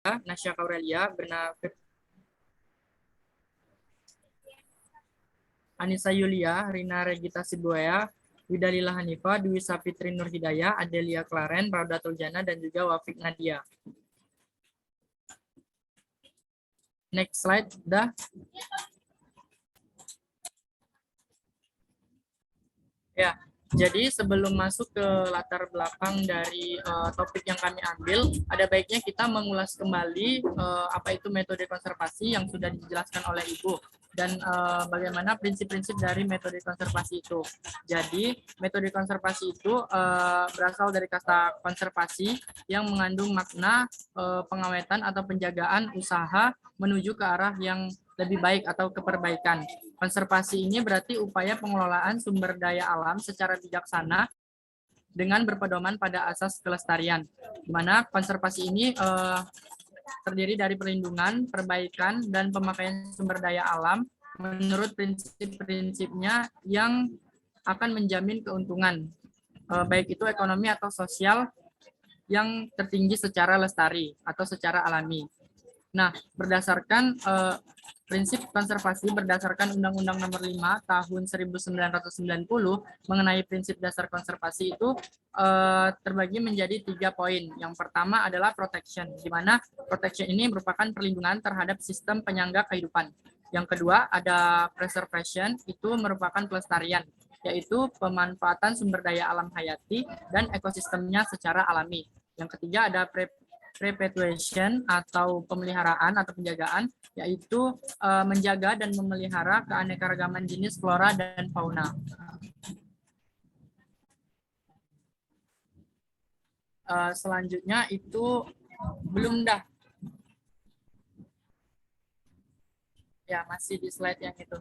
Nasya Kaurelia, Berna Anissa Yulia, Rina Regita Sibuaya, Widalila Hanifah, Dwi Sapitri Nur Hidayah, Adelia Klaren, Raudatul Jana, dan juga Wafik Nadia. Next slide, udah. Ya, jadi sebelum masuk ke latar belakang dari topik yang kami ambil, ada baiknya kita mengulas kembali apa itu metode konservasi yang sudah dijelaskan oleh Ibu dan bagaimana prinsip-prinsip dari metode konservasi itu. Jadi, metode konservasi itu berasal dari kata konservasi yang mengandung makna pengawetan atau penjagaan usaha menuju ke arah yang lebih baik atau keperbaikan. Konservasi ini berarti upaya pengelolaan sumber daya alam secara bijaksana dengan berpedoman pada asas kelestarian. Di mana konservasi ini terdiri dari perlindungan, perbaikan, dan pemakaian sumber daya alam menurut prinsip-prinsipnya yang akan menjamin keuntungan, baik itu ekonomi atau sosial yang tertinggi secara lestari atau secara alami. Nah, berdasarkan prinsip konservasi berdasarkan Undang-Undang Nomor 5 Tahun 1990 mengenai prinsip dasar konservasi itu terbagi menjadi 3 poin. Yang pertama adalah protection, di mana protection ini merupakan perlindungan terhadap sistem penyangga kehidupan. Yang kedua ada preservation, itu merupakan pelestarian, yaitu pemanfaatan sumber daya alam hayati dan ekosistemnya secara alami. Yang ketiga ada perpetuation atau pemeliharaan atau penjagaan, yaitu menjaga dan memelihara keanekaragaman jenis flora dan fauna. Selanjutnya itu belum dah. Ya, masih di slide yang itu.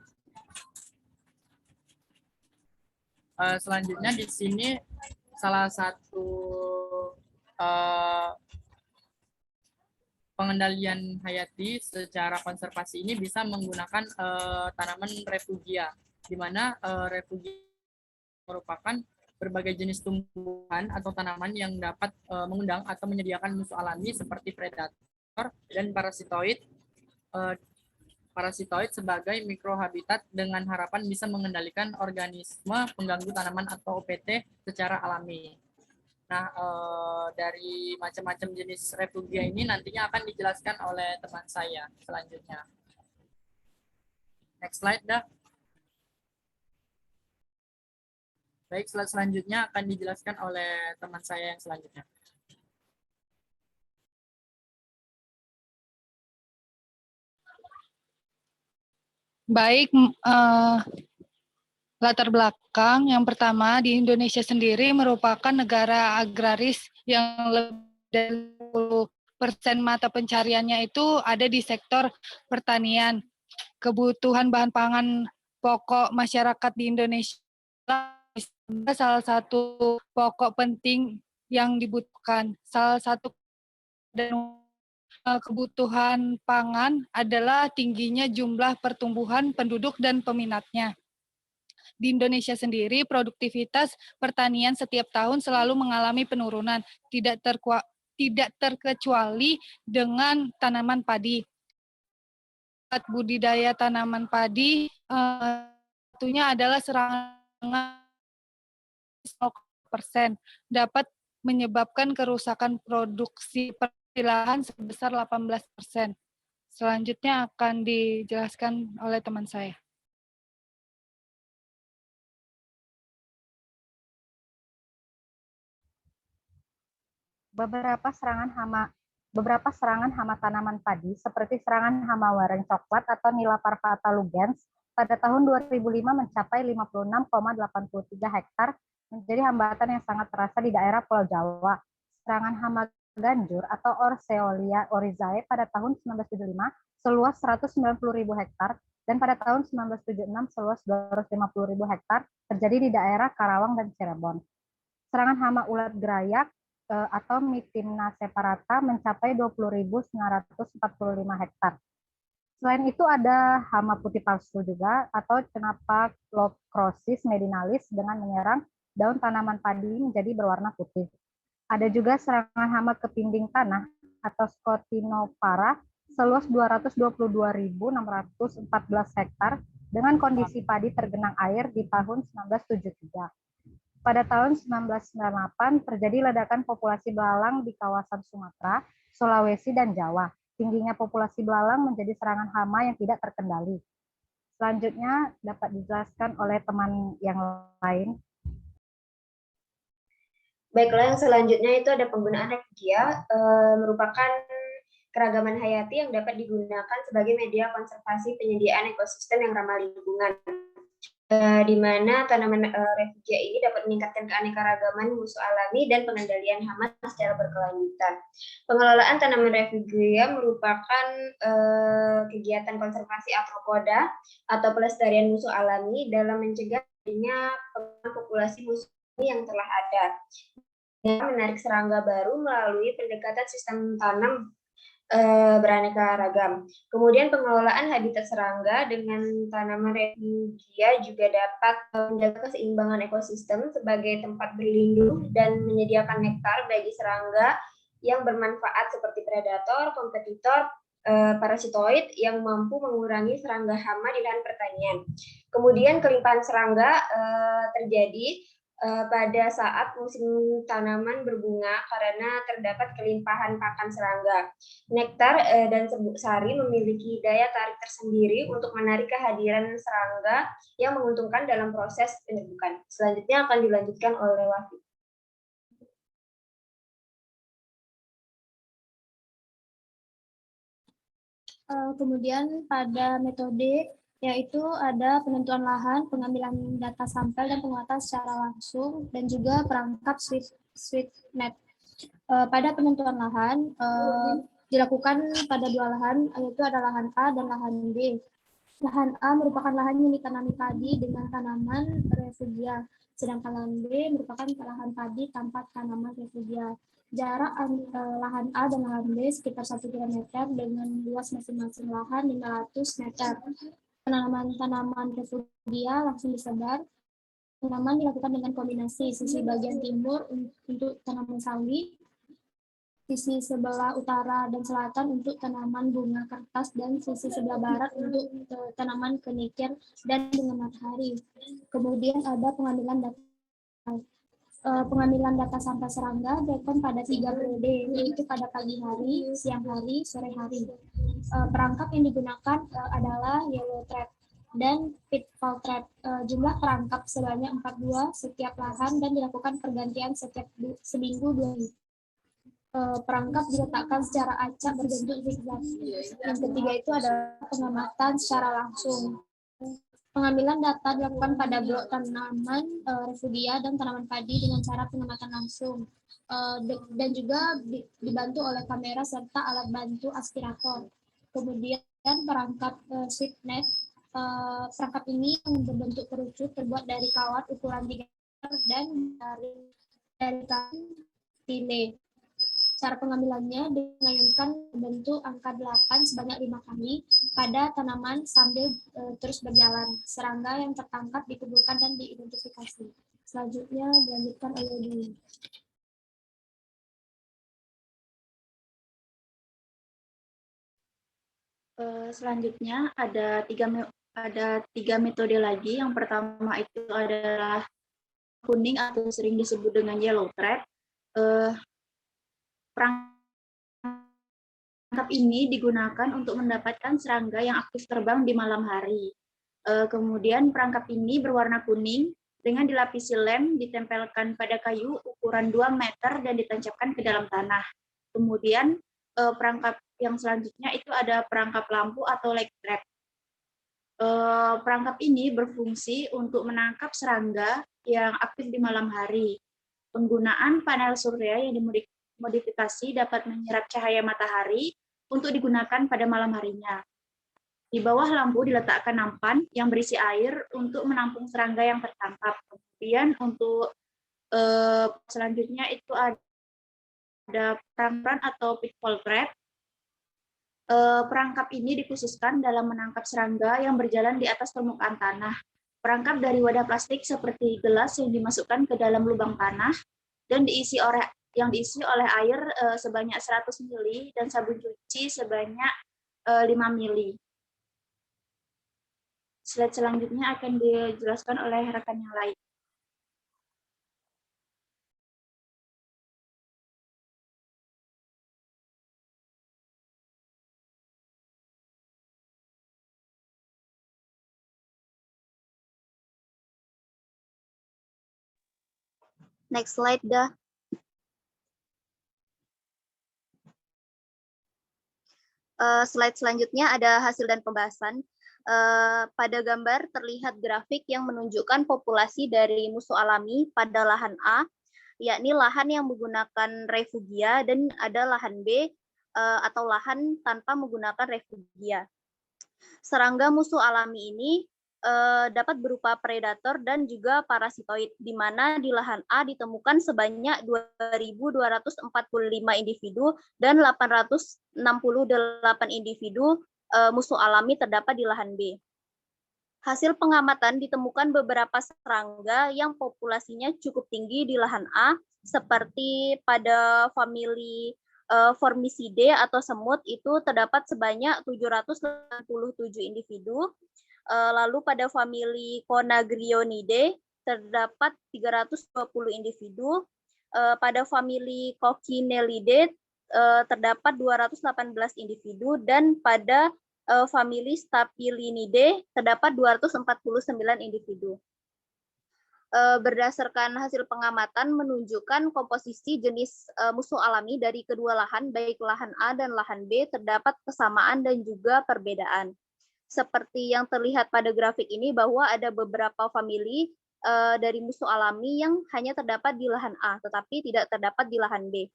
Selanjutnya di sini salah satu pengendalian hayati secara konservasi ini bisa menggunakan tanaman refugia, di mana refugia merupakan berbagai jenis tumbuhan atau tanaman yang dapat mengundang atau menyediakan musuh alami seperti predator dan parasitoid. Parasitoid sebagai mikrohabitat dengan harapan bisa mengendalikan organisme pengganggu tanaman atau OPT secara alami. Nah, dari macam-macam jenis refugia ini nantinya akan dijelaskan oleh teman saya selanjutnya. Next slide dah. Baik, slide selanjutnya akan dijelaskan oleh teman saya yang selanjutnya. Baik, latar belakang yang pertama, di Indonesia sendiri merupakan negara agraris yang lebih dari 10% mata pencariannya itu ada di sektor pertanian. Kebutuhan bahan pangan pokok masyarakat di Indonesia salah satu pokok penting yang dibutuhkan. Salah satu dan kebutuhan pangan adalah tingginya jumlah pertumbuhan penduduk dan peminatnya. Di Indonesia sendiri, produktivitas pertanian setiap tahun selalu mengalami penurunan, tidak terkecuali dengan tanaman padi. Budidaya tanaman padi, satunya adalah serangan 0% dapat menyebabkan kerusakan produksi lahan sebesar 18%. Selanjutnya akan dijelaskan oleh teman saya. Beberapa serangan hama tanaman padi seperti serangan hama wareng coklat atau Nila parvata lugens pada tahun 2005 mencapai 56,83 hektar, menjadi hambatan yang sangat terasa di daerah Pulau Jawa. Serangan hama ganjur atau Orseolia oryzae pada tahun 1975 seluas 190.000 hektar dan pada tahun 1976 seluas 250.000 hektar terjadi di daerah Karawang dan Cirebon. Serangan hama ulat gerayak atau Mitimna separata mencapai 20.945 hektar. Selain itu ada hama putih palsu juga atau Cenapa Locrosis medinalis dengan menyerang daun tanaman padi menjadi berwarna putih. Ada juga serangan hama kepinding tanah atau Scotinopara seluas 222.614 hektar dengan kondisi padi tergenang air di tahun 1973. Pada tahun 1998 terjadi ledakan populasi belalang di kawasan Sumatera, Sulawesi, dan Jawa. Tingginya populasi belalang menjadi serangan hama yang tidak terkendali. Selanjutnya dapat dijelaskan oleh teman yang lain. Baiklah, yang selanjutnya itu ada penggunaan refugia, merupakan keragaman hayati yang dapat digunakan sebagai media konservasi penyediaan ekosistem yang ramah lingkungan. Di mana tanaman refugia ini dapat meningkatkan keanekaragaman musuh alami dan pengendalian hama secara berkelanjutan. Pengelolaan tanaman refugia merupakan kegiatan konservasi arthropoda atau pelestarian musuh alami dalam mencegah adanya populasi musuh yang telah ada. Menarik serangga baru melalui pendekatan sistem tanam beraneka ragam. Kemudian pengelolaan habitat serangga dengan tanaman refugia juga dapat menjaga keseimbangan ekosistem sebagai tempat berlindung dan menyediakan nektar bagi serangga yang bermanfaat seperti predator, kompetitor, parasitoid yang mampu mengurangi serangga hama di lahan pertanian. Kemudian kelimpahan serangga terjadi pada saat musim tanaman berbunga karena terdapat kelimpahan pakan serangga. Nektar dan serbuk sari memiliki daya tarik tersendiri untuk menarik kehadiran serangga yang menguntungkan dalam proses penyerbukan. Selanjutnya akan dilanjutkan oleh Wafi. Kemudian pada metode yaitu ada penentuan lahan, pengambilan data sampel dan penguatan secara langsung, dan juga perangkap SwiftNet. Pada penentuan lahan dilakukan pada dua lahan, yaitu ada lahan A dan lahan B. Lahan A merupakan lahan yang ditanami padi dengan tanaman refugia, sedangkan lahan B merupakan lahan padi tanpa tanaman refugia. Jarak lahan A dan lahan B sekitar 1 km dengan luas masing-masing lahan 500 meter. Tanaman-tanaman refugia langsung disebar. Tanaman dilakukan dengan kombinasi sisi bagian timur untuk tanaman sawi, sisi sebelah utara dan selatan untuk tanaman bunga kertas, dan sisi sebelah barat untuk tanaman kenikir dan bunga matahari. Kemudian ada pengambilan data sampel serangga dilakukan pada 3 periode, yaitu pada pagi hari, siang hari, sore hari. Perangkap yang digunakan adalah yellow trap dan pitfall trap. Jumlah perangkap sebanyak 4 buah setiap lahan dan dilakukan pergantian setiap seminggu 2 hari. Perangkap diletakkan secara acak berbentuk zigzag. Yang ketiga itu adalah pengamatan secara langsung. Pengambilan data dilakukan pada blok tanaman refugia dan tanaman padi dengan cara pengamatan langsung, dan juga dibantu oleh kamera serta alat bantu aspirator. Kemudian perangkap SwiftNet. Perangkap ini yang berbentuk kerucut terbuat dari kawat ukuran 3 meter dan dari kain tile. Cara pengambilannya mengayunkan bentuk angka 8 sebanyak 5 kali pada tanaman sambil terus berjalan. Serangga yang tertangkap dikumpulkan dan diidentifikasi. Selanjutnya dilanjutkan oleh Dwi. Selanjutnya ada tiga metode lagi. Yang pertama itu adalah kuning atau sering disebut dengan yellow trap. Perangkap ini digunakan untuk mendapatkan serangga yang aktif terbang di malam hari. Kemudian perangkap ini berwarna kuning dengan dilapisi lem, ditempelkan pada kayu ukuran 2 meter dan ditancapkan ke dalam tanah. Kemudian perangkap yang selanjutnya itu ada perangkap lampu atau light trap. Perangkap ini berfungsi untuk menangkap serangga yang aktif di malam hari. Penggunaan panel surya yang dimodifikasi dapat menyerap cahaya matahari untuk digunakan pada malam harinya. Di bawah lampu diletakkan nampan yang berisi air untuk menampung serangga yang tertangkap. Kemudian untuk selanjutnya itu ada perangkap atau pitfall trap. Perangkap ini dikhususkan dalam menangkap serangga yang berjalan di atas permukaan tanah. Perangkap dari wadah plastik seperti gelas yang dimasukkan ke dalam lubang tanah dan diisi yang diisi oleh air sebanyak 100 ml dan sabun cuci sebanyak 5 ml. Slide selanjutnya akan dijelaskan oleh rekan yang lain. Next slide dah. Slide selanjutnya ada hasil dan pembahasan. Pada gambar terlihat grafik yang menunjukkan populasi dari musuh alami pada lahan A, yakni lahan yang menggunakan refugia, dan ada lahan B atau lahan tanpa menggunakan refugia. Serangga musuh alami ini dapat berupa predator dan juga parasitoid, di mana di lahan A ditemukan sebanyak 2.245 individu dan 868 individu musuh alami terdapat di lahan B. Hasil pengamatan ditemukan beberapa serangga yang populasinya cukup tinggi di lahan A, seperti pada famili Formicidae atau semut itu terdapat sebanyak 787 individu. Lalu pada famili Conagrionidae terdapat 320 individu. Pada famili Coccinellidae terdapat 218 individu, dan pada famili Staphylidae terdapat 249 individu. Berdasarkan hasil pengamatan menunjukkan komposisi jenis musuh alami dari kedua lahan, baik lahan A dan lahan B, terdapat kesamaan dan juga perbedaan. Seperti yang terlihat pada grafik ini bahwa ada beberapa famili dari musuh alami yang hanya terdapat di lahan A, tetapi tidak terdapat di lahan B.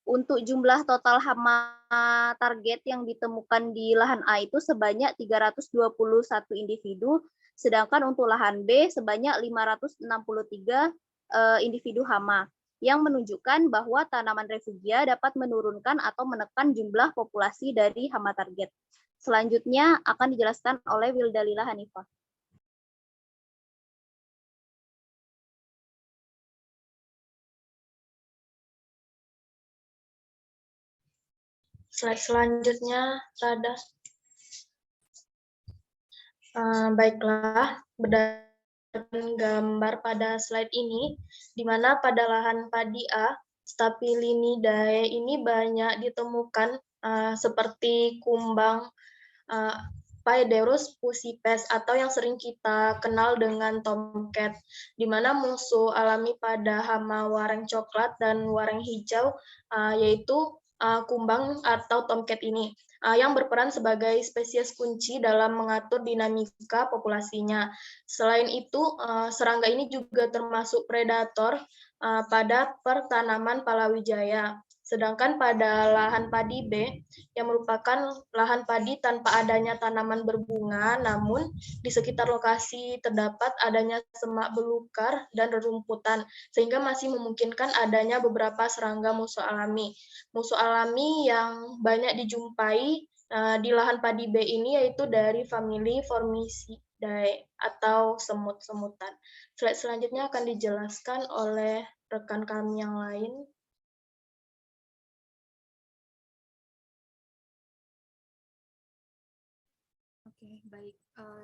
Untuk jumlah total hama target yang ditemukan di lahan A itu sebanyak 321 individu, sedangkan untuk lahan B sebanyak 563 individu hama, yang menunjukkan bahwa tanaman refugia dapat menurunkan atau menekan jumlah populasi dari hama target. Selanjutnya akan dijelaskan oleh Wildalila Hanifah. Slide selanjutnya, Rada. Baiklah, berdasarkan gambar pada slide ini, di mana pada lahan padi A, Staphylidae ini banyak ditemukan seperti kumbang Paederus pusipes atau yang sering kita kenal dengan tomcat, di mana musuh alami pada hama wareng coklat dan wareng hijau yaitu kumbang atau tomcat ini, yang berperan sebagai spesies kunci dalam mengatur dinamika populasinya. Selain itu, serangga ini juga termasuk predator pada pertanaman palawijaya. Sedangkan pada lahan padi B, yang merupakan lahan padi tanpa adanya tanaman berbunga, namun di sekitar lokasi terdapat adanya semak belukar dan rerumputan, sehingga masih memungkinkan adanya beberapa serangga musuh alami. Musuh alami yang banyak dijumpai di lahan padi B ini yaitu dari famili Formicidae atau semut-semutan. Slide selanjutnya akan dijelaskan oleh rekan kami yang lain. Oke, baik.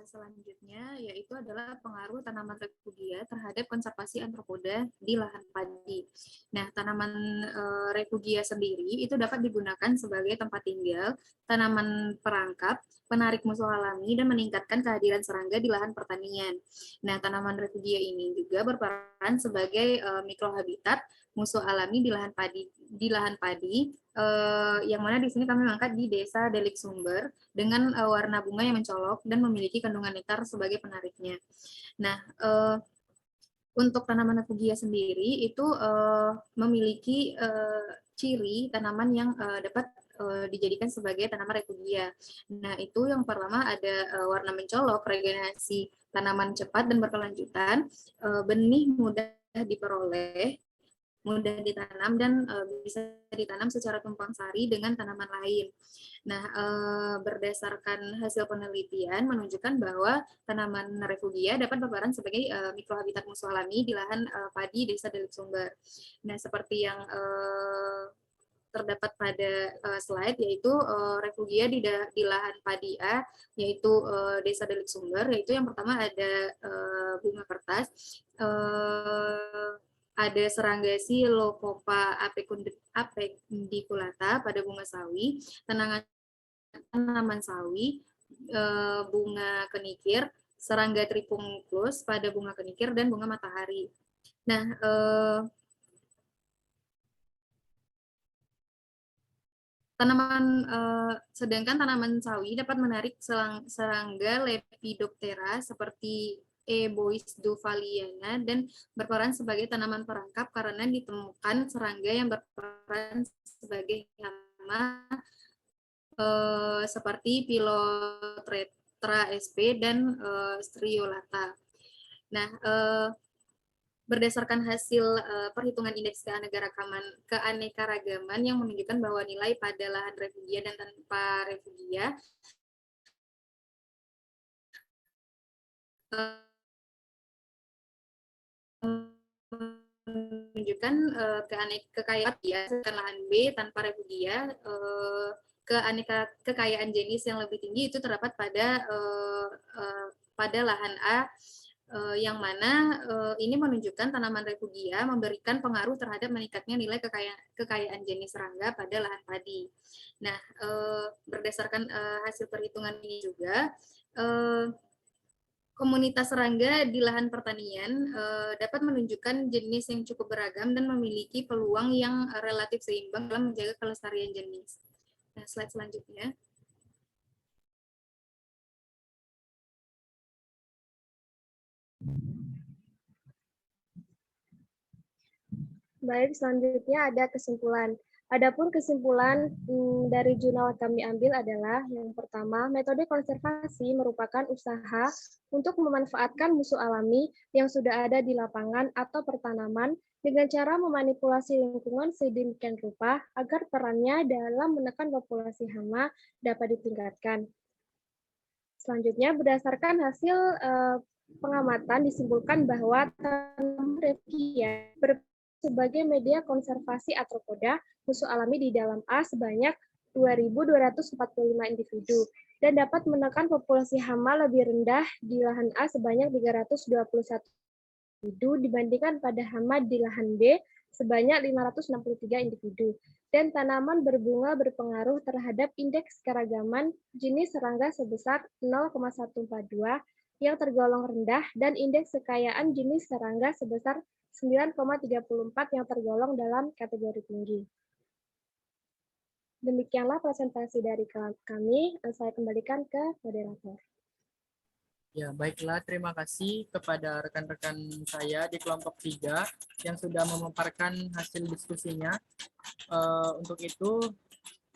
Selanjutnya yaitu adalah pengaruh tanaman refugia terhadap konservasi antropoda di lahan padi. Nah, tanaman refugia sendiri itu dapat digunakan sebagai tempat tinggal, tanaman perangkap, penarik musuh alami, dan meningkatkan kehadiran serangga di lahan pertanian. Nah, tanaman refugia ini juga berperan sebagai mikrohabitat musuh alami di lahan padi, yang mana di sini kami mengangkat di Desa Delik Sumber dengan warna bunga yang mencolok dan memiliki kandungan nektar sebagai penariknya. Nah, untuk tanaman refugia sendiri itu memiliki ciri tanaman yang dapat dijadikan sebagai tanaman refugia. Nah, itu yang pertama ada warna mencolok, regenerasi tanaman cepat dan berkelanjutan, benih mudah diperoleh, mudah ditanam dan bisa ditanam secara tumpang sari dengan tanaman lain. Nah, berdasarkan hasil penelitian menunjukkan bahwa tanaman refugia dapat berperan sebagai mikrohabitat musuh alami di lahan padi Desa Delik Sumber. Nah, seperti yang terdapat pada slide, yaitu refugia di lahan padi A, yaitu Desa Delik Sumber, yaitu yang pertama ada bunga kertas, ada serangga Silocopa apiculata pada bunga sawi, tanaman sawi, bunga kenikir, serangga Tripungklus pada bunga kenikir, dan bunga matahari. Nah, sedangkan tanaman sawi dapat menarik serangga Lepidoptera seperti E. boisdovaliana dan berperan sebagai tanaman perangkap karena ditemukan serangga yang berperan sebagai hama seperti Pilotrechtra sp dan Striolata. Nah, berdasarkan hasil perhitungan indeks keanekaragaman yang menunjukkan bahwa nilai pada lahan refugia dan tanpa refugia menunjukkan kekayaan ya, lahan B tanpa refugia, kekayaan jenis yang lebih tinggi itu terdapat pada lahan A, yang mana ini menunjukkan tanaman refugia memberikan pengaruh terhadap meningkatnya nilai kekayaan jenis serangga pada lahan padi. Nah, berdasarkan hasil perhitungan ini juga, komunitas serangga di lahan pertanian dapat menunjukkan jenis yang cukup beragam dan memiliki peluang yang relatif seimbang dalam menjaga kelestarian jenis. Nah, slide selanjutnya. Baik, selanjutnya ada kesimpulan. Adapun kesimpulan dari jurnal kami ambil adalah yang pertama, metode konservasi merupakan usaha untuk memanfaatkan musuh alami yang sudah ada di lapangan atau pertanaman dengan cara memanipulasi lingkungan sedemikian rupa agar perannya dalam menekan populasi hama dapat ditingkatkan. Selanjutnya, berdasarkan hasil pengamatan disimpulkan bahwa tanaman refugia sebagai media konservasi arthropoda musuh alami di dalam A sebanyak 2.245 individu dan dapat menekan populasi hama lebih rendah di lahan A sebanyak 321 individu dibandingkan pada hama di lahan B sebanyak 563 individu. Dan tanaman berbunga berpengaruh terhadap indeks keragaman jenis serangga sebesar 0,142 yang tergolong rendah dan indeks kekayaan jenis serangga sebesar 9,34 yang tergolong dalam kategori tinggi. Demikianlah presentasi dari kami. Saya kembalikan ke moderator. Ya, baiklah. Terima kasih kepada rekan-rekan saya di kelompok 3 yang sudah memaparkan hasil diskusinya. Untuk itu,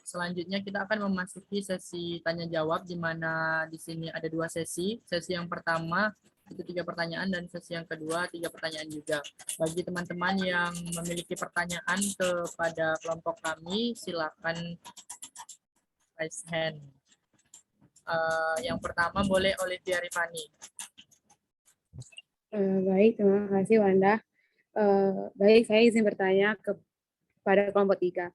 selanjutnya kita akan memasuki sesi tanya-jawab, di mana di sini ada 2 sesi. Sesi yang pertama itu 3 pertanyaan dan sesi yang kedua 3 pertanyaan juga. Bagi teman-teman yang memiliki pertanyaan kepada kelompok kami, silakan raise hand. Yang pertama boleh Olivia Rifani. Baik, terima kasih Wanda. Baik, saya izin bertanya kepada kelompok 3.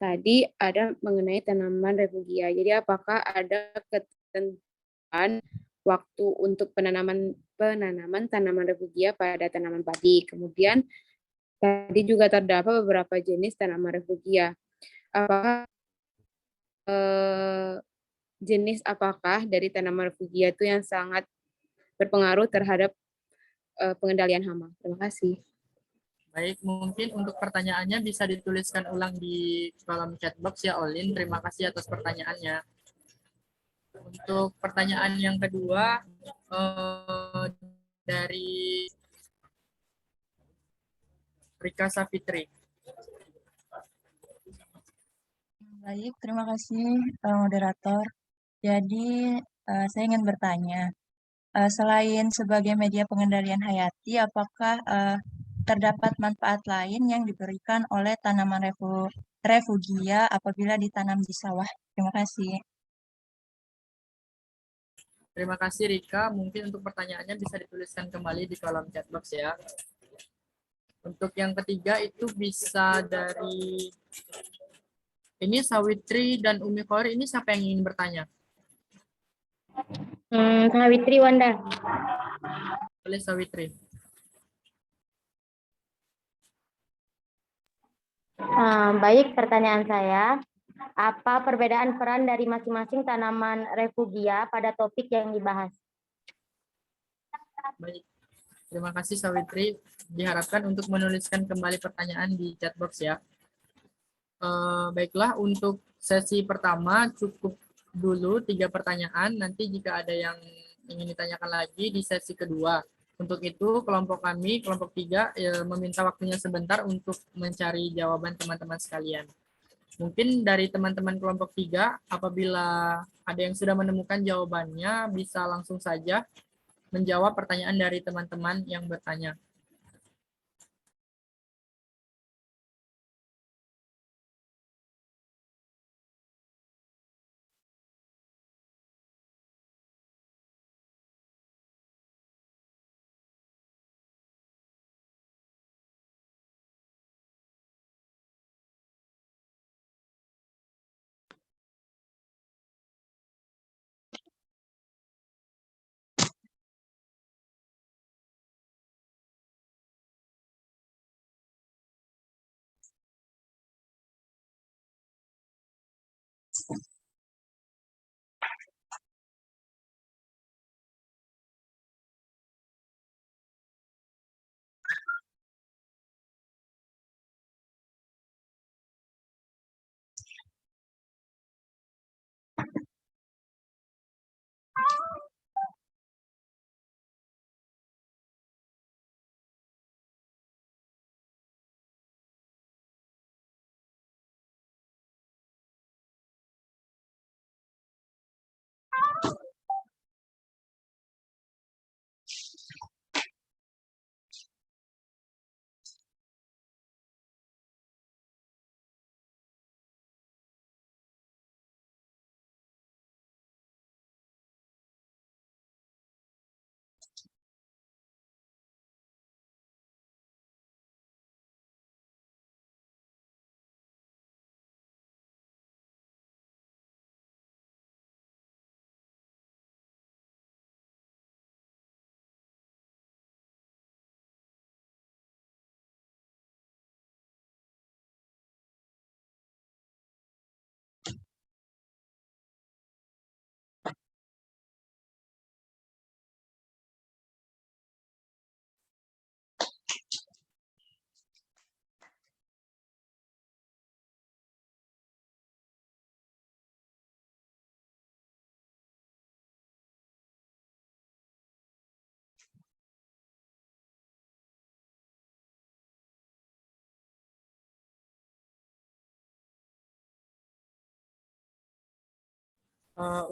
Tadi ada mengenai tanaman refugia. Jadi apakah ada ketentuan waktu untuk penanaman tanaman refugia pada tanaman padi? Kemudian tadi juga terdapat beberapa jenis tanaman refugia. Apakah jenis apakah dari tanaman refugia itu yang sangat berpengaruh terhadap pengendalian hama? Terima kasih. Baik, mungkin untuk pertanyaannya bisa dituliskan ulang di kolom chat box ya, Olin. Terima kasih atas pertanyaannya. Untuk pertanyaan yang kedua, dari Rika Safitri. Baik, terima kasih moderator. Jadi saya ingin bertanya, selain sebagai media pengendalian hayati, apakah terdapat manfaat lain yang diberikan oleh tanaman refugia apabila ditanam di sawah? Terima kasih. Terima kasih Rika. Mungkin untuk pertanyaannya bisa dituliskan kembali di kolom chat box ya. Untuk yang ketiga itu bisa dari ini Sawitri dan Umi Khori. Ini siapa yang ingin bertanya? Sawitri Wanda. Boleh Sawitri. Baik, pertanyaan saya. Apa perbedaan peran dari masing-masing tanaman refugia pada topik yang dibahas? Baik. Terima kasih Sawitri. Diharapkan untuk menuliskan kembali pertanyaan di chat box ya. Baiklah, untuk sesi pertama cukup dulu 3 pertanyaan. Nanti jika ada yang ingin ditanyakan lagi di sesi kedua. Untuk itu kelompok kami, kelompok 3, meminta waktunya sebentar untuk mencari jawaban teman-teman sekalian. Mungkin dari teman-teman kelompok 3, apabila ada yang sudah menemukan jawabannya, bisa langsung saja menjawab pertanyaan dari teman-teman yang bertanya.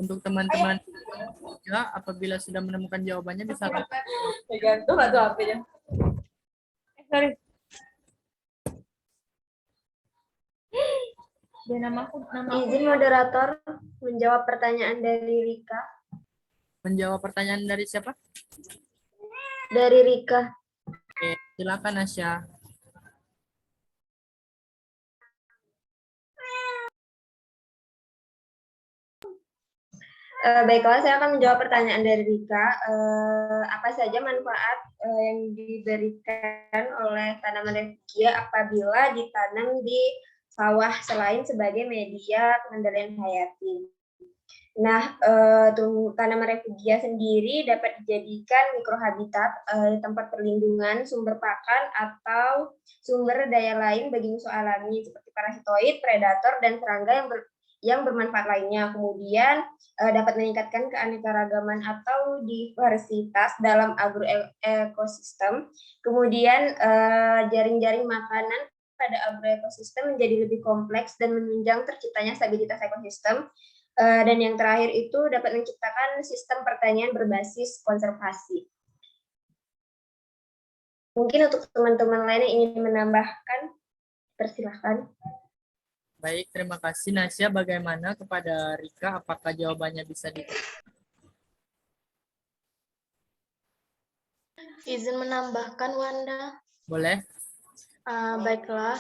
Untuk teman-teman juga, apabila sudah menemukan jawabannya bisa Gantung atau HP-nya? Sorry. Izin moderator menjawab pertanyaan dari Rika. menjawab pertanyaan dari siapa? Dari Rika. Oke, silakan Asya. Baiklah, saya akan menjawab pertanyaan dari Rika. Apa saja manfaat yang diberikan oleh tanaman refugia apabila ditanam di sawah selain sebagai media pengendalian hayati? Nah, tanaman refugia sendiri dapat dijadikan mikrohabitat, tempat perlindungan, sumber pakan, atau sumber daya lain bagi musuh alami seperti parasitoid, predator, dan serangga yang bermanfaat lainnya. Kemudian dapat meningkatkan keanekaragaman atau diversitas dalam agroekosistem. Kemudian jaring-jaring makanan pada agroekosistem menjadi lebih kompleks dan menunjang terciptanya stabilitas ekosistem. Dan yang terakhir itu dapat menciptakan sistem pertanian berbasis konservasi. Mungkin untuk teman-teman lain yang ingin menambahkan, persilahkan. Baik, terima kasih Nasya. Bagaimana kepada Rika? Apakah jawabannya bisa di... Izin menambahkan, Wanda. Boleh? Baiklah,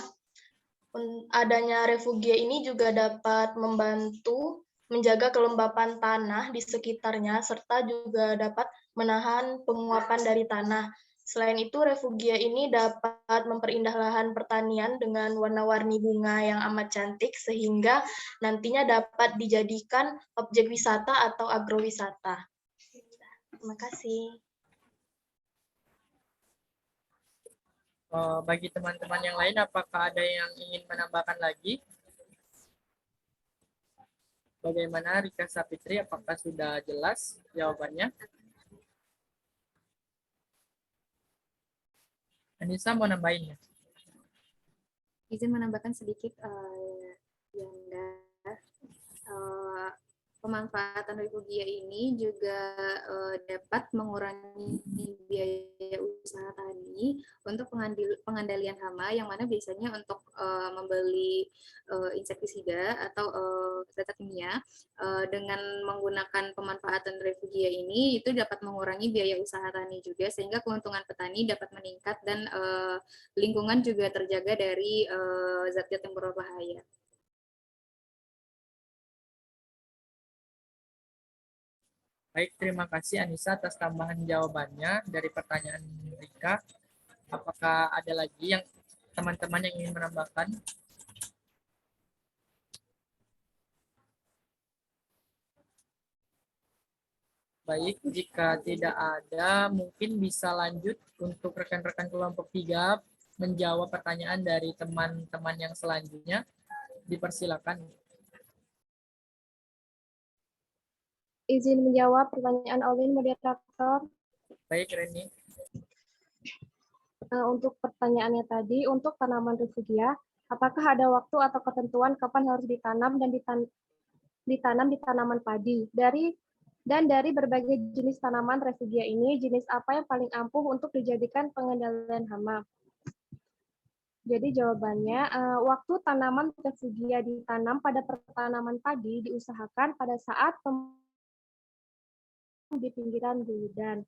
adanya refugia ini juga dapat membantu menjaga kelembapan tanah di sekitarnya, serta juga dapat menahan penguapan dari tanah. Selain itu, refugia ini dapat memperindah lahan pertanian dengan warna-warni bunga yang amat cantik, sehingga nantinya dapat dijadikan objek wisata atau agrowisata. Terima kasih. Bagi teman-teman yang lain, apakah ada yang ingin menambahkan lagi? Bagaimana Rika Sapitri, apakah sudah jelas jawabannya? Anissa mau nambahin ya? Izin menambahkan sedikit, Yanda. Pemanfaatan refugia ini juga dapat mengurangi biaya usaha tani untuk pengendalian hama, yang mana biasanya untuk membeli insektisida atau zat kimia dengan menggunakan pemanfaatan refugia ini, itu dapat mengurangi biaya usaha tani juga, sehingga keuntungan petani dapat meningkat dan lingkungan juga terjaga dari zat-zat yang berbahaya. Baik, terima kasih Anissa atas tambahan jawabannya dari pertanyaan Rika. Apakah ada lagi yang teman-teman yang ingin menambahkan? Baik, jika tidak ada, mungkin bisa lanjut untuk rekan-rekan kelompok 3 menjawab pertanyaan dari teman-teman yang selanjutnya. Dipersilakan. Izin menjawab pertanyaan Olin, moderator. Baik, Reni. Untuk pertanyaannya tadi, untuk tanaman refugia, apakah ada waktu atau ketentuan kapan harus ditanam dan ditanam di tanaman padi? Dari berbagai jenis tanaman refugia ini, jenis apa yang paling ampuh untuk dijadikan pengendalian hama? Jadi jawabannya, waktu tanaman refugia ditanam pada pertanaman padi diusahakan pada saat di pinggiran guludan.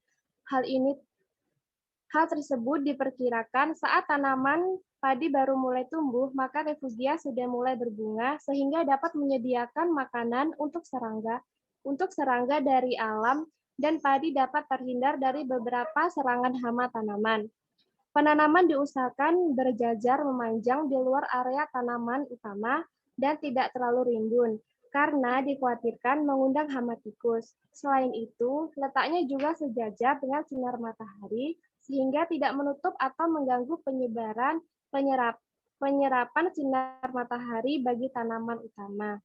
Hal tersebut diperkirakan saat tanaman padi baru mulai tumbuh, maka refugia sudah mulai berbunga, sehingga dapat menyediakan makanan untuk serangga dari alam, dan padi dapat terhindar dari beberapa serangan hama tanaman. Penanaman diusahakan berjajar memanjang di luar area tanaman utama dan tidak terlalu rimbun, karena dikhawatirkan mengundang hama tikus. Selain itu, letaknya juga sejajar dengan sinar matahari, sehingga tidak menutup atau mengganggu penyerapan sinar matahari bagi tanaman utama.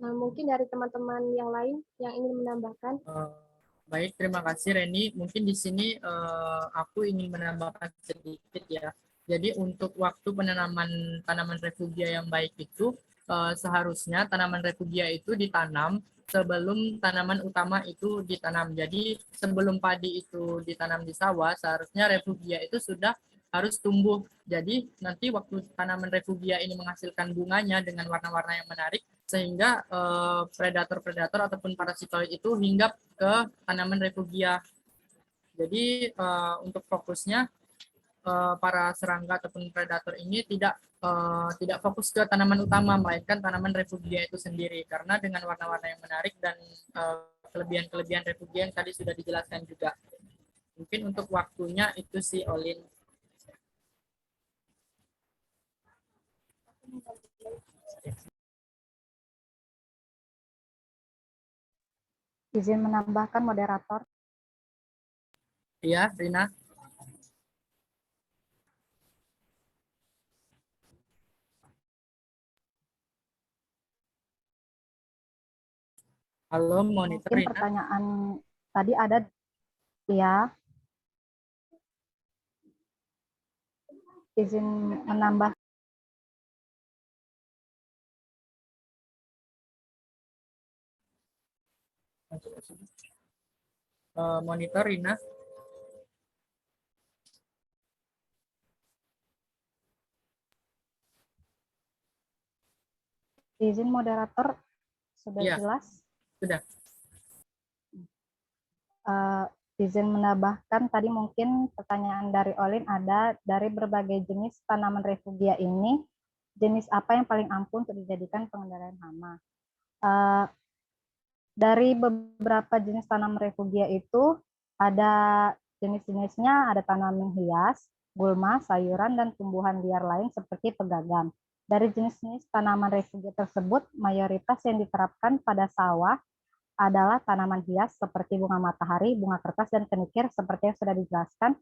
Nah, mungkin dari teman-teman yang lain yang ingin menambahkan. Baik, terima kasih Reni. Mungkin di sini aku ingin menambahkan sedikit ya. Jadi untuk waktu penanaman tanaman refugia yang baik itu seharusnya tanaman refugia itu ditanam sebelum tanaman utama itu ditanam. Jadi sebelum padi itu ditanam di sawah, seharusnya refugia itu sudah harus tumbuh. Jadi nanti waktu tanaman refugia ini menghasilkan bunganya dengan warna-warna yang menarik, sehingga predator-predator ataupun parasitoid itu hinggap ke tanaman refugia. Jadi untuk fokusnya para serangga ataupun predator ini tidak fokus ke tanaman utama, melainkan tanaman refugia itu sendiri, karena dengan warna-warna yang menarik dan kelebihan-kelebihan refugia yang tadi sudah dijelaskan juga. Mungkin untuk waktunya itu sih Olin. Izin menambahkan, moderator. Iya, Rina. Halo, monitor Mungkin Rina. Pertanyaan tadi ada ya. Izin menambah. monitor Rina. Izin moderator, sudah Iya, jelas? sudah. Izin menambahkan tadi mungkin pertanyaan dari Olin ada dari berbagai jenis tanaman refugia ini, jenis apa yang paling ampuh untuk dijadikan pengendalian hama? Dari beberapa jenis tanaman refugia itu ada jenis-jenisnya, ada tanaman hias, gulma, sayuran, dan tumbuhan liar lain seperti pegagan. Dari jenis-jenis tanaman refugia tersebut, mayoritas yang diterapkan pada sawah adalah tanaman hias seperti bunga matahari, bunga kertas, dan kenikir seperti yang sudah dijelaskan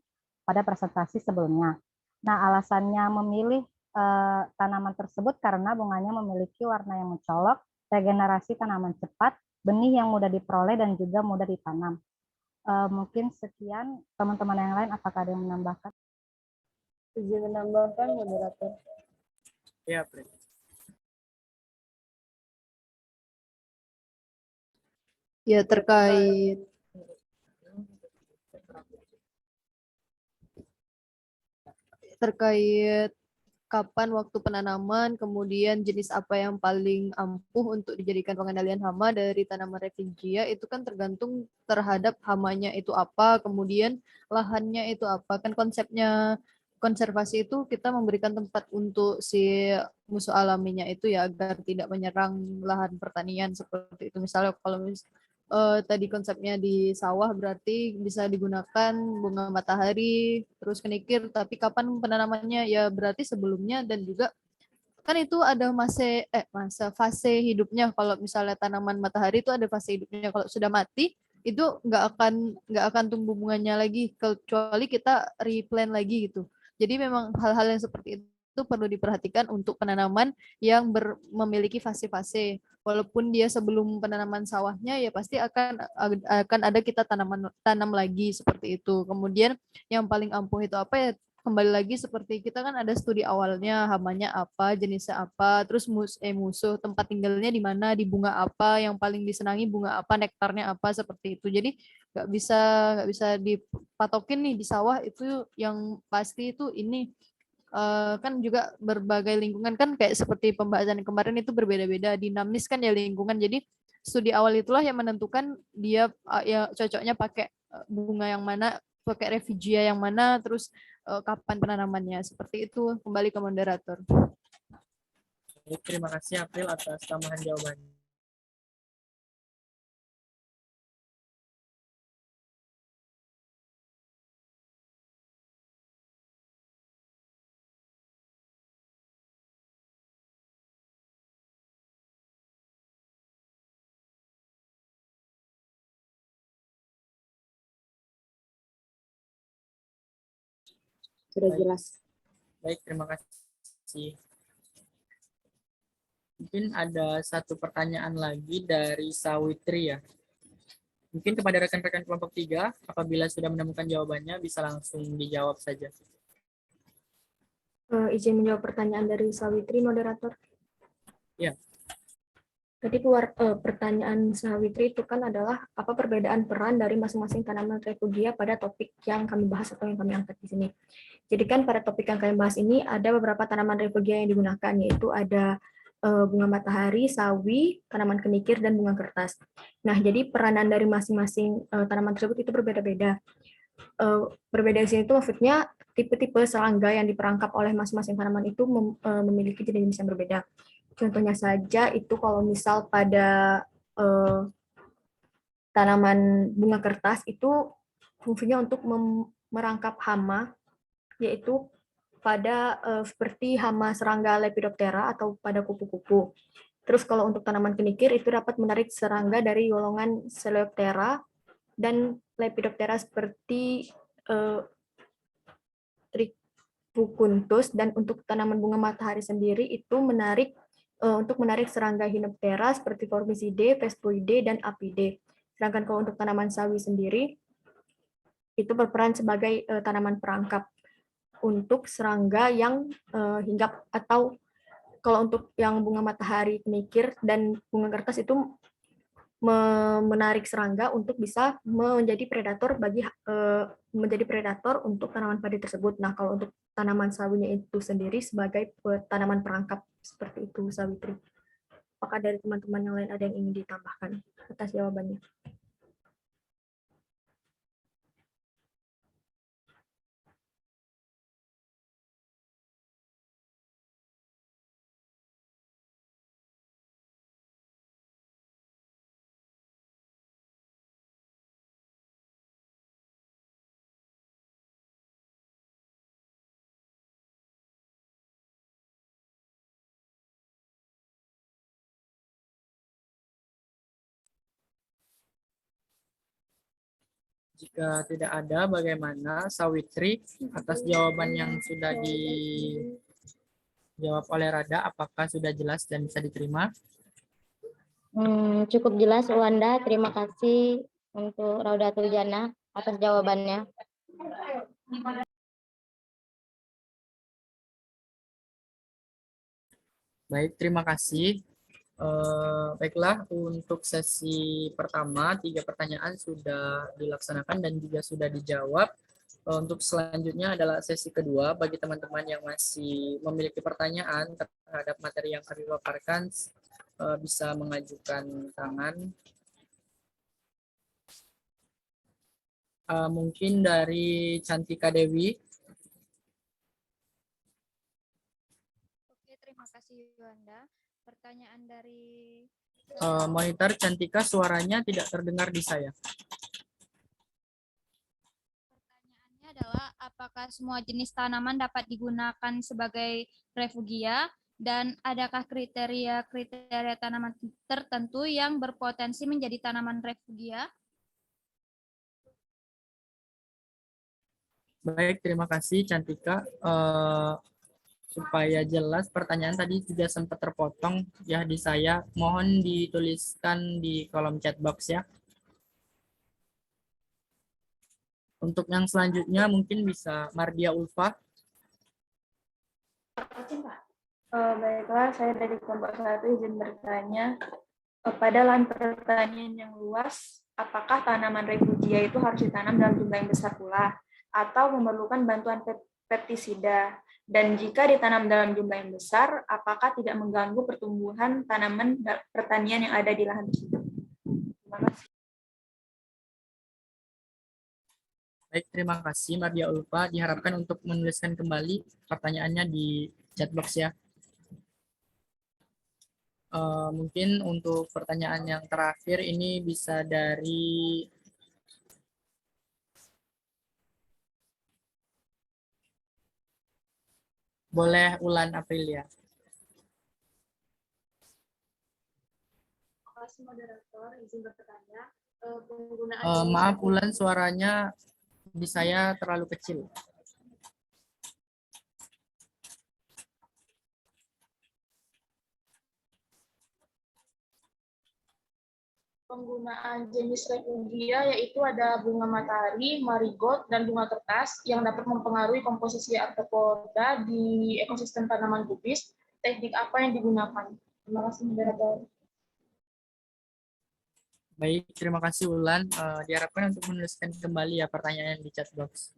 pada presentasi sebelumnya. Nah, alasannya memilih tanaman tersebut karena bunganya memiliki warna yang mencolok, regenerasi tanaman cepat, benih yang mudah diperoleh, dan juga mudah ditanam. Mungkin sekian, teman-teman yang lain apakah ada yang menambahkan? Izin menambahkan, moderator. Ya, Pri. Ya, terkait kapan waktu penanaman, kemudian jenis apa yang paling ampuh untuk dijadikan pengendalian hama dari tanaman refugia, itu kan tergantung terhadap hamanya itu apa, kemudian lahannya itu apa. Kan konsepnya konservasi itu kita memberikan tempat untuk si musuh alaminya itu ya agar tidak menyerang lahan pertanian seperti itu. Misalnya kalau tadi konsepnya di sawah berarti bisa digunakan bunga matahari, terus kenikir, tapi kapan penanamannya ya berarti sebelumnya, dan juga kan itu ada masa fase hidupnya. Kalau misalnya tanaman matahari itu ada fase hidupnya, kalau sudah mati itu nggak akan tumbuh bunganya lagi kecuali kita replant lagi gitu. Jadi memang hal-hal yang seperti itu perlu diperhatikan untuk penanaman yang memiliki fase-fase. Walaupun dia sebelum penanaman sawahnya ya pasti akan ada kita tanam lagi seperti itu. Kemudian yang paling ampuh itu apa ya, kembali lagi seperti kita kan ada studi awalnya, hamanya apa, jenisnya apa, terus musuh tempat tinggalnya di mana, di bunga apa, yang paling disenangi bunga apa, nektarnya apa, seperti itu. Jadi nggak bisa dipatokin nih di sawah itu yang pasti itu ini. Kan juga berbagai lingkungan kan kayak seperti pembahasan yang kemarin itu berbeda-beda, dinamis kan ya lingkungan. Jadi studi awal itulah yang menentukan dia ya cocoknya pakai bunga yang mana, pakai refugia yang mana, terus kapan penanamannya. Seperti itu. Kembali ke moderator. Terima kasih April atas tambahan jawabannya. Sudah jelas. Baik, terima kasih. Mungkin ada satu pertanyaan lagi dari Sawitri ya. Mungkin kepada rekan-rekan kelompok 3, apabila sudah menemukan jawabannya, bisa langsung dijawab saja. Izin menjawab pertanyaan dari Sawitri, moderator. Ya. Tadi pertanyaan Sawitri itu kan adalah apa perbedaan peran dari masing-masing tanaman refugia pada topik yang kami bahas atau yang kami angkat di sini. Jadi kan pada topik yang kami bahas ini ada beberapa tanaman refugia yang digunakan, yaitu ada bunga matahari, sawi, tanaman kenikir, dan bunga kertas. Nah, jadi peranan dari masing-masing tanaman tersebut itu berbeda-beda. Berbeda di sini itu maksudnya tipe-tipe serangga yang diperangkap oleh masing-masing tanaman itu memiliki jenis yang berbeda. Contohnya saja itu kalau misal pada tanaman bunga kertas itu fungsinya untuk merangkap hama, yaitu pada seperti hama serangga Lepidoptera atau pada kupu-kupu. Terus kalau untuk tanaman kenikir itu dapat menarik serangga dari golongan Coleoptera dan Lepidoptera seperti Trichucunthus, dan untuk tanaman bunga matahari sendiri itu untuk menarik serangga Hymenoptera seperti Formicidae, Vespoideae, dan Apidae. Sedangkan kalau untuk tanaman sawi sendiri itu berperan sebagai tanaman perangkap untuk serangga yang hinggap, atau kalau untuk yang bunga matahari, kenikir, dan bunga kertas itu menarik serangga untuk bisa menjadi predator untuk tanaman padi tersebut. Nah, kalau untuk tanaman sawinya itu sendiri sebagai tanaman perangkap seperti itu, Sawitri. Apakah dari teman-teman yang lain ada yang ingin ditambahkan atas jawabannya? Jika tidak ada, bagaimana Sawitri atas jawaban yang sudah dijawab oleh Rada? Apakah sudah jelas dan bisa diterima? Cukup jelas, Wanda. Terima kasih untuk Raudatul Jannah atas jawabannya. Baik, terima kasih. Baiklah, untuk sesi pertama, 3 pertanyaan sudah dilaksanakan dan juga sudah dijawab. Untuk selanjutnya adalah sesi kedua. Bagi teman-teman yang masih memiliki pertanyaan terhadap materi yang kami paparkan, bisa mengajukan tangan. Mungkin dari Cantika Dewi. Oke, terima kasih Wanda. Pertanyaan dari Monitor Cantika, suaranya tidak terdengar di saya. Pertanyaannya adalah apakah semua jenis tanaman dapat digunakan sebagai refugia dan adakah kriteria tanaman tertentu yang berpotensi menjadi tanaman refugia? Baik, terima kasih Cantika. Supaya jelas pertanyaan tadi juga sempat terpotong ya di saya, mohon dituliskan di kolom chat box ya. Untuk yang selanjutnya mungkin bisa Mardia Ulfa. Baiklah, saya dari kelompok 1 izin bertanya. Pada lahan pertanian yang luas, apakah tanaman refugia itu harus ditanam dalam jumlah yang besar pula atau memerlukan bantuan pestisida? Dan jika ditanam dalam jumlah yang besar, apakah tidak mengganggu pertumbuhan tanaman pertanian yang ada di lahan tersebut? Terima kasih. Baik, terima kasih Mardia Ulfa. Diharapkan untuk menuliskan kembali pertanyaannya di chat box ya. Mungkin untuk pertanyaan yang terakhir ini bisa dari boleh Ulan Aprilia. Terima kasih moderator, izin bertanya. Penggunaan Maaf Ulan, suaranya di saya terlalu kecil. Penggunaan jenis refugia yaitu ada bunga matahari, marigold, dan bunga kertas yang dapat mempengaruhi komposisi arthropoda di ekosistem tanaman kubis. Teknik apa yang digunakan? Terima kasih moderator. Baik, terima kasih Ulan. Diharapkan untuk menuliskan kembali ya pertanyaan di chat box.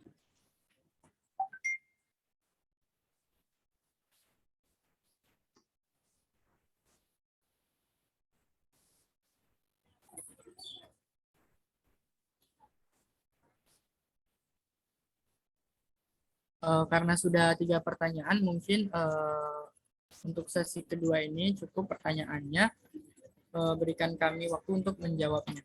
Karena sudah 3 pertanyaan, mungkin untuk sesi kedua ini cukup pertanyaannya. Berikan kami waktu untuk menjawabnya.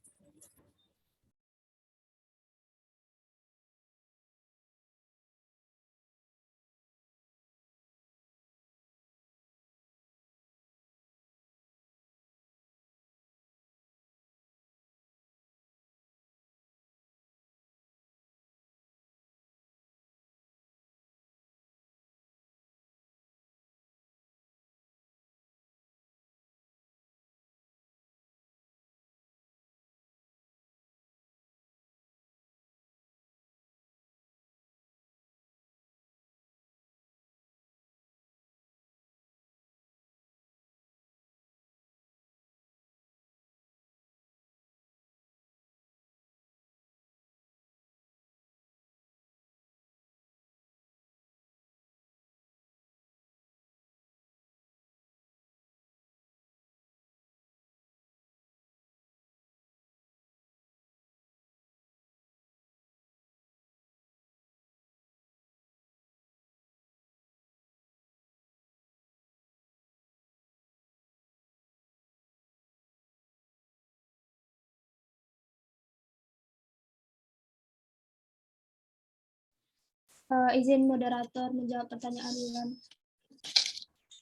Izin moderator menjawab pertanyaan Wulan.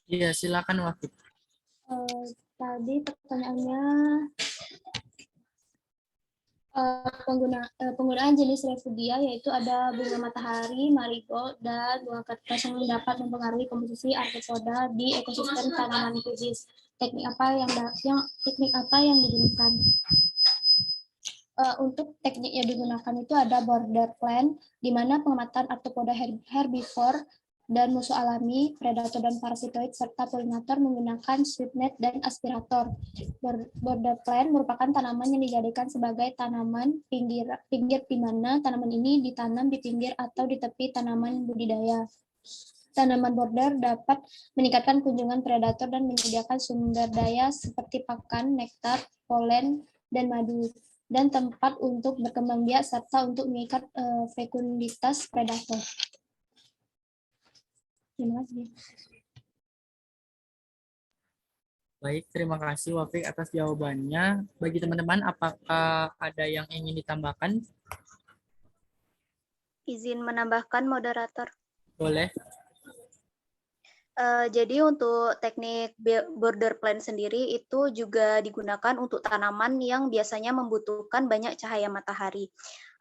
Iya, silakan Wafik. Tadi pertanyaannya penggunaan jenis refugia, yaitu ada bunga matahari, marigold, dan bunga kertas yang dapat mempengaruhi komposisi arthropoda di ekosistem tanaman hibiscus. Teknik apa yang digunakan? Untuk teknik yang digunakan itu ada border plan, di mana pengamatan arthropoda herbivore dan musuh alami, predator dan parasitoid, serta polinator menggunakan sweep net dan aspirator. Border plant merupakan tanaman yang dijadikan sebagai tanaman pinggir di mana tanaman ini ditanam di pinggir atau di tepi tanaman budidaya. Tanaman border dapat meningkatkan kunjungan predator dan menyediakan sumber daya seperti pakan, nektar, polen, dan madu, dan tempat untuk berkembang biak serta untuk mengikat fekunditas predator. Terima kasih. Baik, terima kasih Wafik atas jawabannya. Bagi teman-teman, apakah ada yang ingin ditambahkan? Izin menambahkan moderator. Boleh. Jadi untuk teknik border plan sendiri itu juga digunakan untuk tanaman yang biasanya membutuhkan banyak cahaya matahari.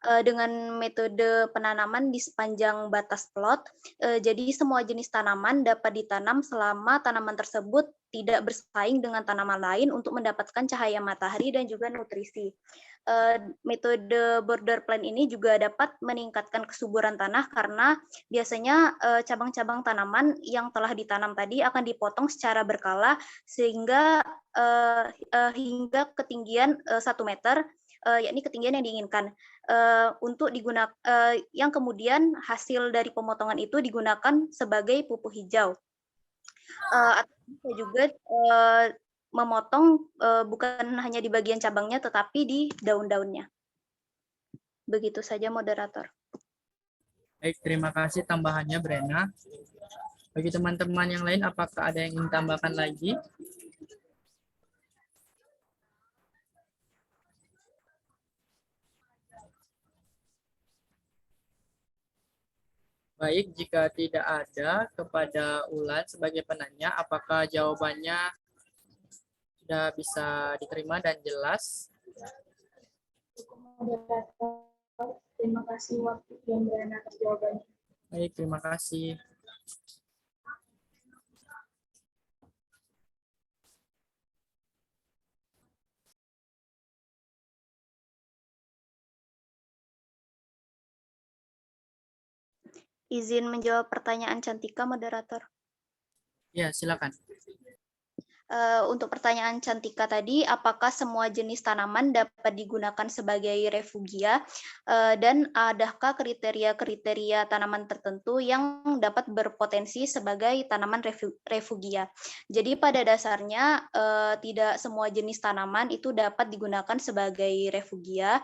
Dengan metode penanaman di sepanjang batas plot, jadi semua jenis tanaman dapat ditanam selama tanaman tersebut tidak bersaing dengan tanaman lain untuk mendapatkan cahaya matahari dan juga nutrisi. Metode border plan ini juga dapat meningkatkan kesuburan tanah karena biasanya cabang-cabang tanaman yang telah ditanam tadi akan dipotong secara berkala sehingga hingga ketinggian 1 meter, yakni ketinggian yang diinginkan, untuk digunakan, yang kemudian hasil dari pemotongan itu digunakan sebagai pupuk hijau. Atau bisa juga memotong bukan hanya di bagian cabangnya tetapi di daun-daunnya. Begitu saja moderator. Baik, terima kasih tambahannya Brena. Bagi teman-teman yang lain, apakah ada yang ingin tambahkan lagi? Baik, jika tidak ada, kepada Ulan sebagai penanya, apakah jawabannya sudah bisa diterima dan jelas? Terima kasih waktu yang Brena atas jawabannya. Baik, terima kasih. Izin menjawab pertanyaan Cantika, moderator. Ya, silakan. Untuk pertanyaan Cantika tadi, apakah semua jenis tanaman dapat digunakan sebagai refugia, dan adakah kriteria-kriteria tanaman tertentu yang dapat berpotensi sebagai tanaman refugia? Jadi pada dasarnya tidak semua jenis tanaman itu dapat digunakan sebagai refugia.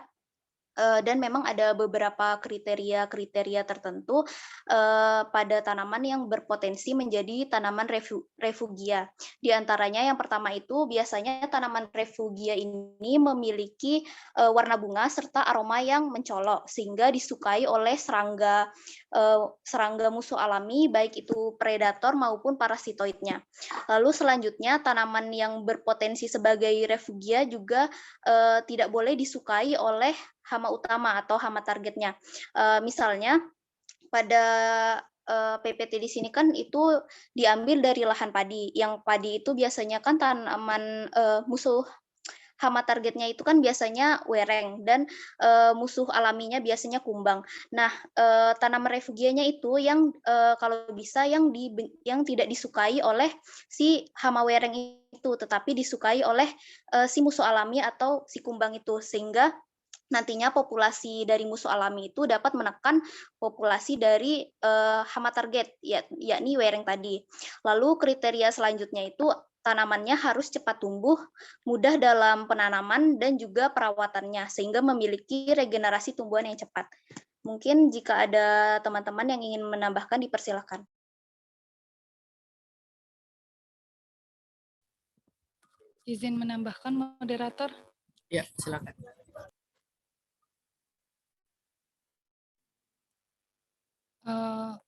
Dan memang ada beberapa kriteria-kriteria tertentu pada tanaman yang berpotensi menjadi tanaman refugia. Di antaranya yang pertama itu biasanya tanaman refugia ini memiliki warna bunga serta aroma yang mencolok sehingga disukai oleh serangga musuh alami baik itu predator maupun parasitoidnya. Lalu selanjutnya tanaman yang berpotensi sebagai refugia juga tidak boleh disukai oleh hama utama atau hama targetnya. Misalnya pada PPT di sini kan itu diambil dari lahan padi. Yang padi itu biasanya kan tanaman musuh hama targetnya itu kan biasanya wereng dan musuh alaminya biasanya kumbang. Nah, tanaman refugianya itu yang kalau bisa yang tidak disukai oleh si hama wereng itu, tetapi disukai oleh si musuh alami atau si kumbang itu, sehingga nantinya populasi dari musuh alami itu dapat menekan populasi dari hama target, yakni wereng tadi. Lalu kriteria selanjutnya itu tanamannya harus cepat tumbuh, mudah dalam penanaman dan juga perawatannya, sehingga memiliki regenerasi tumbuhan yang cepat. Mungkin jika ada teman-teman yang ingin menambahkan, dipersilakan. Izin menambahkan, moderator. Ya, silakan.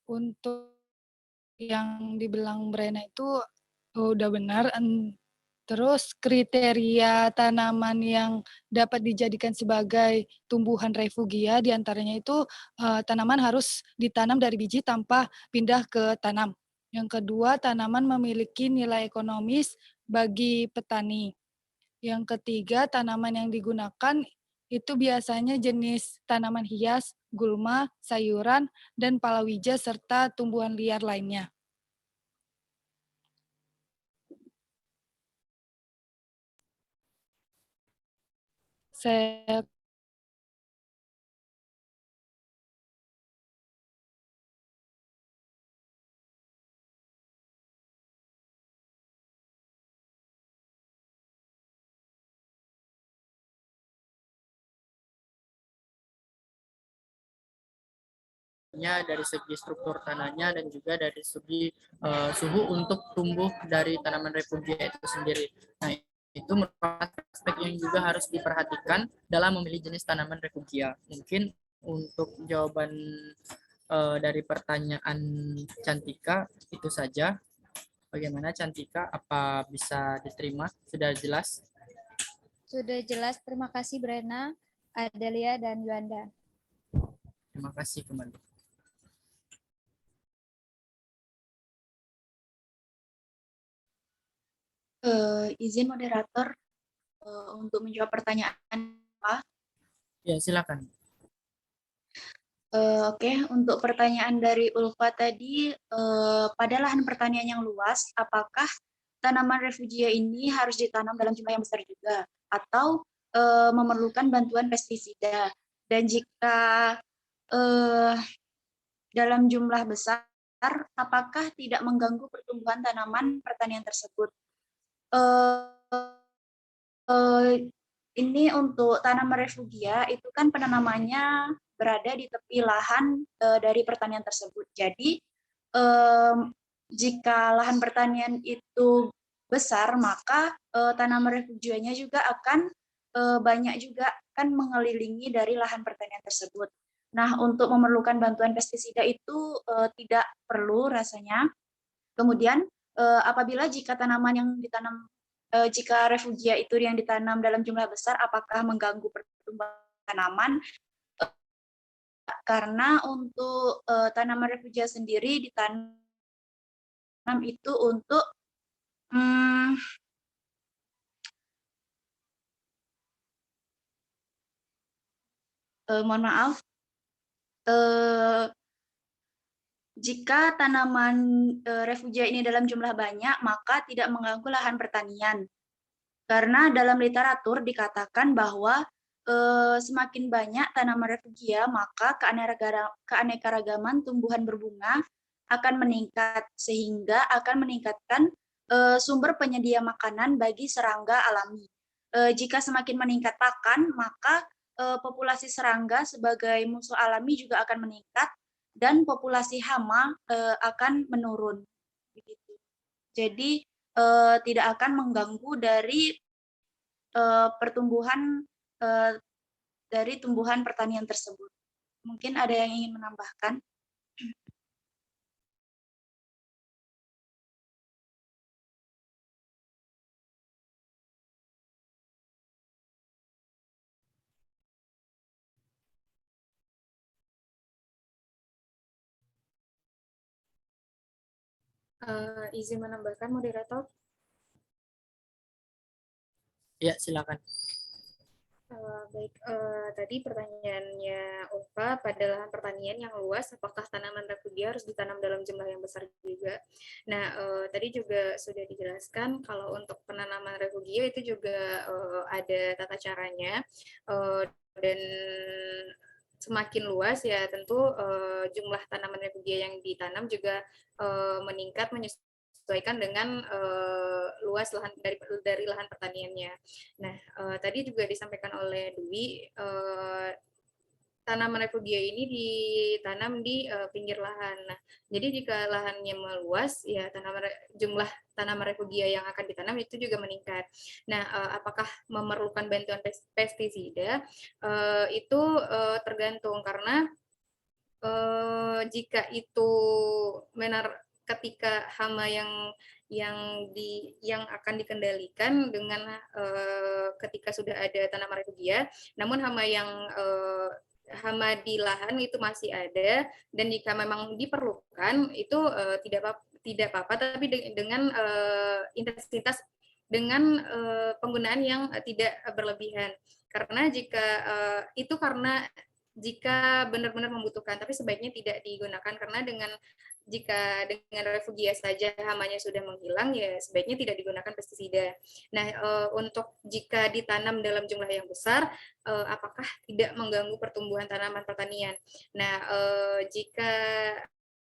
Untuk yang dibilang Brena itu udah benar. Terus kriteria tanaman yang dapat dijadikan sebagai tumbuhan refugia diantaranya itu tanaman harus ditanam dari biji tanpa pindah ke tanam. Yang kedua, tanaman memiliki nilai ekonomis bagi petani. Yang ketiga, tanaman yang digunakan itu biasanya jenis tanaman hias, gulma, sayuran, dan palawija serta tumbuhan liar lainnya. Saya dari segi struktur tanahnya dan juga dari segi suhu untuk tumbuh dari tanaman refugia itu sendiri. Nah, itu merupakan aspek yang juga harus diperhatikan dalam memilih jenis tanaman refugia. Mungkin untuk jawaban dari pertanyaan Cantika itu saja. Bagaimana Cantika? Apa bisa diterima? Sudah jelas? Sudah jelas. Terima kasih Brena, Adelia, dan Yuanda. Terima kasih kembali. Izin moderator untuk menjawab pertanyaan Pak. Ya, silakan. Oke, untuk pertanyaan dari Ulfa tadi, pada lahan pertanian yang luas, apakah tanaman refugia ini harus ditanam dalam jumlah yang besar juga, atau memerlukan bantuan pestisida? Dan jika dalam jumlah besar, apakah tidak mengganggu pertumbuhan tanaman pertanian tersebut? Ini untuk tanaman refugia itu kan penanamannya berada di tepi lahan dari pertanian tersebut. Jadi jika lahan pertanian itu besar, maka tanaman refugianya juga akan banyak juga kan mengelilingi dari lahan pertanian tersebut. Nah, untuk memerlukan bantuan pestisida itu tidak perlu rasanya. Kemudian apabila jika tanaman yang ditanam jika refugia itu yang ditanam dalam jumlah besar, apakah mengganggu pertumbuhan tanaman? Karena untuk tanaman refugia sendiri ditanam itu untuk mohon maaf, jika tanaman refugia ini dalam jumlah banyak, maka tidak mengganggu lahan pertanian. Karena dalam literatur dikatakan bahwa semakin banyak tanaman refugia, maka keanekaragaman tumbuhan berbunga akan meningkat, sehingga akan meningkatkan sumber penyedia makanan bagi serangga alami. Jika semakin meningkat pakan, maka populasi serangga sebagai musuh alami juga akan meningkat, dan populasi hama akan menurun. Begitu. Jadi tidak akan mengganggu dari pertumbuhan dari tumbuhan pertanian tersebut. Mungkin ada yang ingin menambahkan? Izin menambahkan moderator. Ya, silakan. Baik, tadi pertanyaannya Ulfa, pada lahan pertanian yang luas, apakah tanaman refugia harus ditanam dalam jumlah yang besar juga? Nah, tadi juga sudah dijelaskan kalau untuk penanaman refugia itu juga ada tata caranya, dan semakin luas ya tentu jumlah tanaman refugia yang ditanam juga meningkat menyesuaikan dengan luas lahan dari lahan pertaniannya. Nah, tadi juga disampaikan oleh Dwi, tanaman refugia ini ditanam di pinggir lahan. Nah, jadi jika lahannya meluas, ya jumlah tanaman refugia yang akan ditanam itu juga meningkat. Nah, apakah memerlukan bantuan pestisida? Itu tergantung karena jika itu ketika hama yang akan dikendalikan dengan ketika sudah ada tanaman refugia, namun hama di lahan itu masih ada, dan jika memang diperlukan itu tidak apa-apa, tapi dengan intensitas dengan penggunaan yang tidak berlebihan. Karena jika benar-benar membutuhkan, tapi sebaiknya tidak digunakan, karena jika dengan refugia saja hamanya sudah menghilang, ya sebaiknya tidak digunakan pestisida. Nah, untuk jika ditanam dalam jumlah yang besar, apakah tidak mengganggu pertumbuhan tanaman pertanian? Nah, jika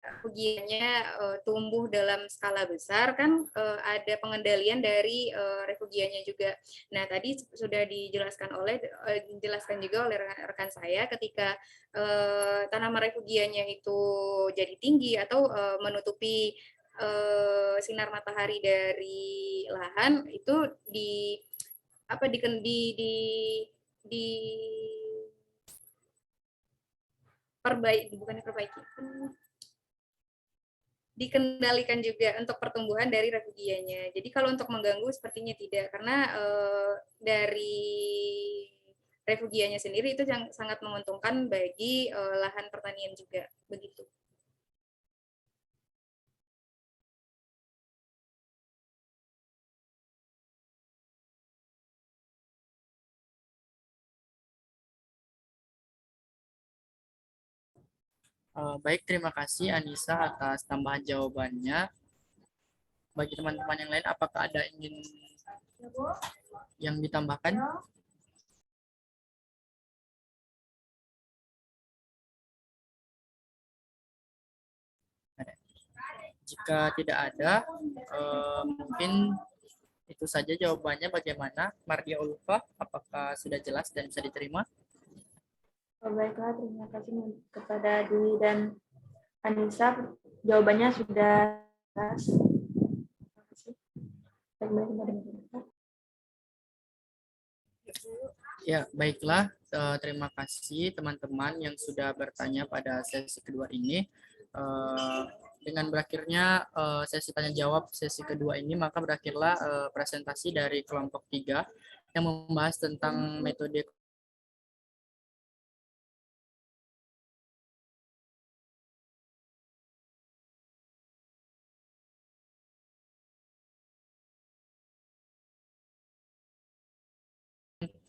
refugianya tumbuh dalam skala besar, kan ada pengendalian dari refugianya juga. Nah, tadi sudah dijelaskan juga oleh rekan saya, ketika tanaman refugianya itu jadi tinggi atau menutupi sinar matahari dari lahan, itu dikendalikan juga untuk pertumbuhan dari refugianya. Jadi kalau untuk mengganggu sepertinya tidak, karena dari refugianya sendiri itu sangat menguntungkan bagi lahan pertanian juga, begitu. Baik, terima kasih Anissa atas tambahan jawabannya. Bagi teman-teman yang lain, apakah ada yang ditambahkan? Jika tidak ada, mungkin itu saja jawabannya. Bagaimana, Mardia Ulfa? Apakah sudah jelas dan bisa diterima? Baiklah, terima kasih kepada Dwi dan Anissa. Jawabannya sudah jelas. Terima kasih. Ya, baiklah. Terima kasih teman-teman yang sudah bertanya pada sesi kedua ini. Dengan berakhirnya sesi tanya jawab sesi kedua ini, maka berakhirlah presentasi dari kelompok 3 yang membahas tentang metode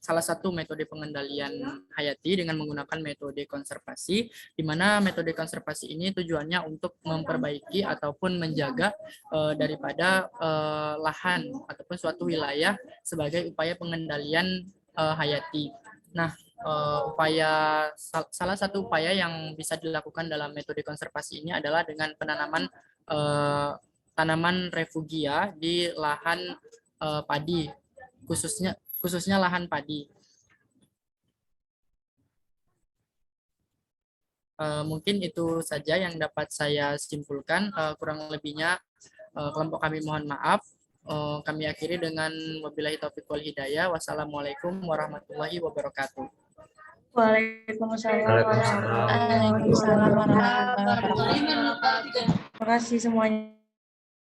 salah satu metode pengendalian hayati dengan menggunakan metode konservasi, di mana metode konservasi ini tujuannya untuk memperbaiki ataupun menjaga daripada lahan ataupun suatu wilayah sebagai upaya pengendalian hayati. Nah, salah satu upaya yang bisa dilakukan dalam metode konservasi ini adalah dengan penanaman tanaman refugia di lahan padi, khususnya lahan padi. Mungkin itu saja yang dapat saya simpulkan. Kurang lebihnya kelompok kami mohon maaf. Kami akhiri dengan wabillahi taufiq wal hidayah. Wassalamualaikum warahmatullahi wabarakatuh. Waalaikumsalam warahmatullahi wabarakatuh. Terima kasih semuanya.